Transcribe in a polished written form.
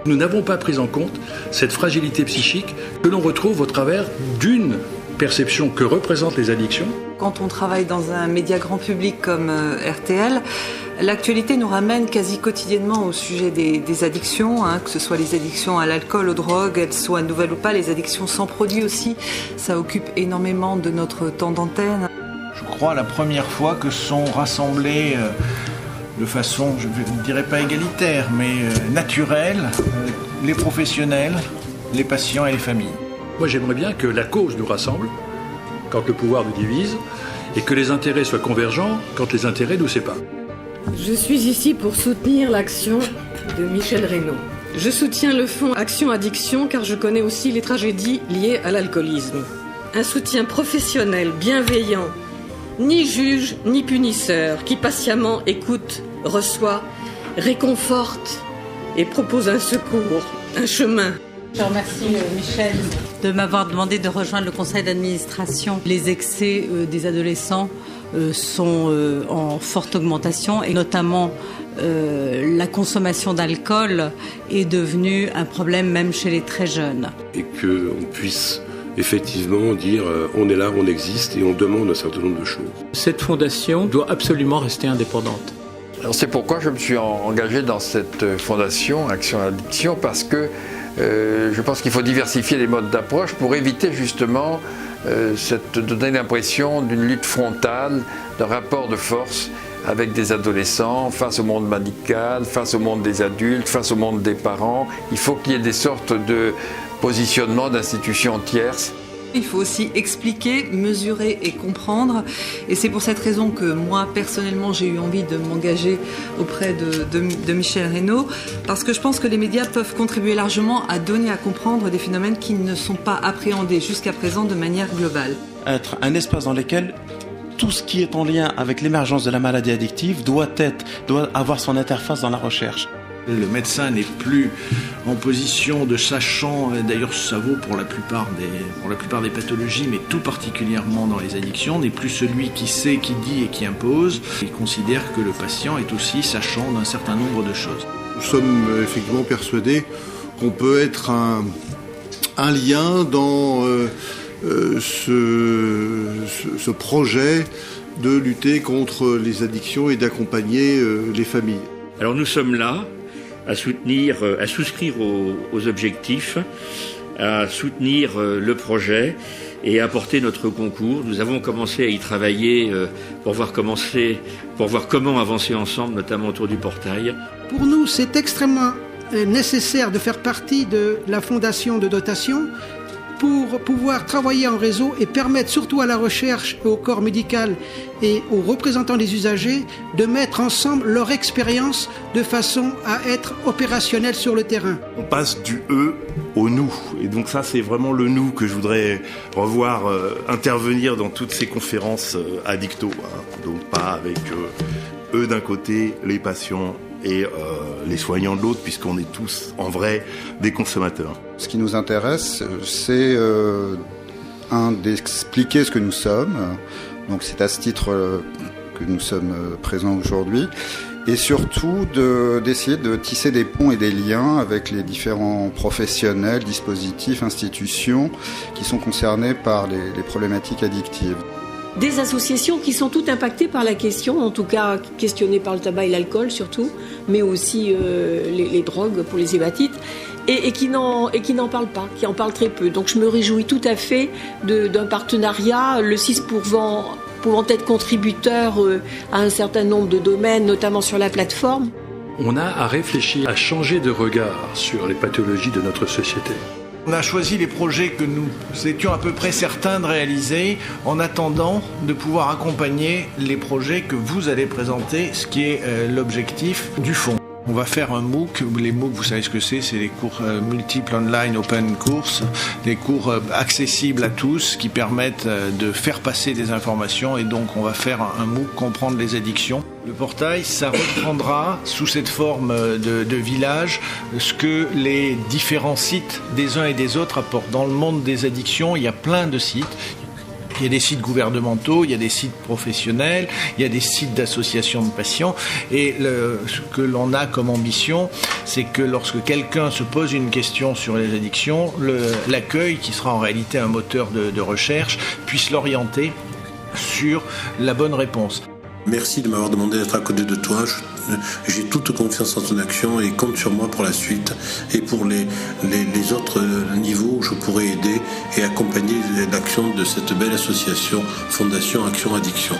Nous n'avons pas pris en compte cette fragilité psychique que l'on retrouve au travers d'une perception que représentent les addictions. Quand on travaille dans un média grand public comme RTL, l'actualité nous ramène quasi quotidiennement au sujet des addictions, que ce soit les addictions à l'alcool, aux drogues, qu'elles soient nouvelles ou pas, les addictions sans produit aussi, ça occupe énormément de notre temps d'antenne. Je crois la première fois que sont rassemblés de façon, je ne dirais pas égalitaire, mais naturelle, les professionnels, les patients et les familles. Moi, j'aimerais bien que la cause nous rassemble quand le pouvoir nous divise et que les intérêts soient convergents quand les intérêts nous séparent. Je suis ici pour soutenir l'action de Michel Reynaud. Je soutiens le fonds Action Addiction car je connais aussi les tragédies liées à l'alcoolisme. Un soutien professionnel, bienveillant, ni juge ni punisseur, qui patiemment écoute, reçoit, réconforte et propose un secours, un chemin. Je remercie Michel de m'avoir demandé de rejoindre le conseil d'administration. Les excès des adolescents sont en forte augmentation et notamment la consommation d'alcool est devenue un problème même chez les très jeunes. Et qu'on puisse effectivement dire on est là, on existe et on demande un certain nombre de choses. Cette fondation doit absolument rester indépendante. Alors c'est pourquoi je me suis engagé dans cette fondation Action Addiction, parce que je pense qu'il faut diversifier les modes d'approche pour éviter justement de donner l'impression d'une lutte frontale, d'un rapport de force avec des adolescents face au monde médical, face au monde des adultes, face au monde des parents. Il faut qu'il y ait des sortes de positionnement d'institutions tierces. Il faut aussi expliquer, mesurer et comprendre. Et c'est pour cette raison que moi, personnellement, j'ai eu envie de m'engager auprès de Michel Reynaud, parce que je pense que les médias peuvent contribuer largement à donner à comprendre des phénomènes qui ne sont pas appréhendés jusqu'à présent de manière globale. Être un espace dans lequel tout ce qui est en lien avec l'émergence de la maladie addictive doit avoir son interface dans la recherche. Le médecin n'est plus en position de sachant, d'ailleurs ça vaut pour la plupart des pathologies, mais tout particulièrement dans les addictions, n'est plus celui qui sait, qui dit et qui impose. Il considère que le patient est aussi sachant d'un certain nombre de choses. Nous sommes effectivement persuadés qu'on peut être un lien dans ce projet de lutter contre les addictions et d'accompagner les familles. Alors nous sommes là à souscrire aux objectifs, à soutenir le projet et à apporter notre concours. Nous avons commencé à y travailler pour voir comment avancer ensemble, notamment autour du portail. Pour nous, c'est extrêmement nécessaire de faire partie de la fondation de dotation pour pouvoir travailler en réseau et permettre surtout à la recherche, au corps médical et aux représentants des usagers de mettre ensemble leur expérience de façon à être opérationnels sur le terrain. On passe du eux au nous. Et donc ça, c'est vraiment le nous que je voudrais revoir intervenir dans toutes ces conférences addicto. Donc pas avec eux d'un côté, les patients et les soignants de l'autre, puisqu'on est tous, en vrai, des consommateurs. Ce qui nous intéresse, c'est d'expliquer ce que nous sommes. Donc c'est à ce titre que nous sommes présents aujourd'hui. Et surtout d'essayer de tisser des ponts et des liens avec les différents professionnels, dispositifs, institutions qui sont concernés par les problématiques addictives. Des associations qui sont toutes impactées par la question, en tout cas questionnées par le tabac et l'alcool surtout, mais aussi les drogues pour les hépatites, et qui n'en parlent pas, qui en parlent très peu. Donc je me réjouis tout à fait d'un partenariat, le 6 pouvant être contributeur à un certain nombre de domaines, notamment sur la plateforme. On a à réfléchir, à changer de regard sur les pathologies de notre société. On a choisi les projets que nous étions à peu près certains de réaliser en attendant de pouvoir accompagner les projets que vous allez présenter, ce qui est l'objectif du fonds. On va faire un MOOC. Les MOOC, vous savez ce que c'est les cours multiples online open course, des cours accessibles à tous qui permettent de faire passer des informations, et donc on va faire un MOOC comprendre les addictions. Le portail, ça reprendra sous cette forme de village ce que les différents sites des uns et des autres apportent. Dans le monde des addictions, il y a plein de sites. Il y a des sites gouvernementaux, il y a des sites professionnels, il y a des sites d'associations de patients. Et ce que l'on a comme ambition, c'est que lorsque quelqu'un se pose une question sur les addictions, l'accueil, qui sera en réalité un moteur de recherche, puisse l'orienter sur la bonne réponse. Merci de m'avoir demandé d'être à côté de toi. J'ai toute confiance en ton action et compte sur moi pour la suite et pour les autres niveaux où je pourrais aider et accompagner l'action de cette belle association Fondation Action Addiction.